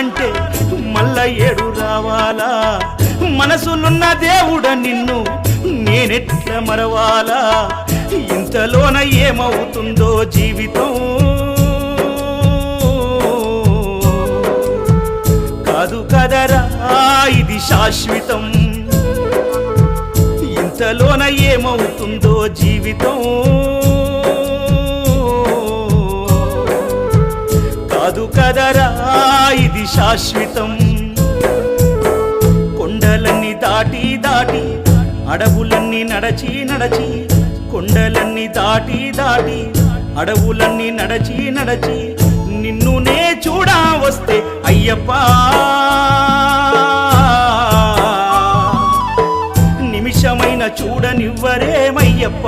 చూడాలంటే మళ్ళ ఏడు రావాలా మనసులున్న దేవుడ నిన్ను నేనెట్ల మరవాలా ఇంతలోన ఏమవుతుందో జీవితం కాదు కదరా ఇది శాశ్వతం ఇంతలోన ఏమవుతుందో జీవితం కాదు కదరా ఇది శాశ్వతం కొండలన్నీ దాటి దాటి అడవులన్నీ నడచి నడచి కొండలన్నీ దాటి దాటి అడవులన్నీ నడచి నడచి నిన్ను నే చూడా వస్తే అయ్యప్ప నిమిషమైన చూడనివ్వరేమయ్యప్ప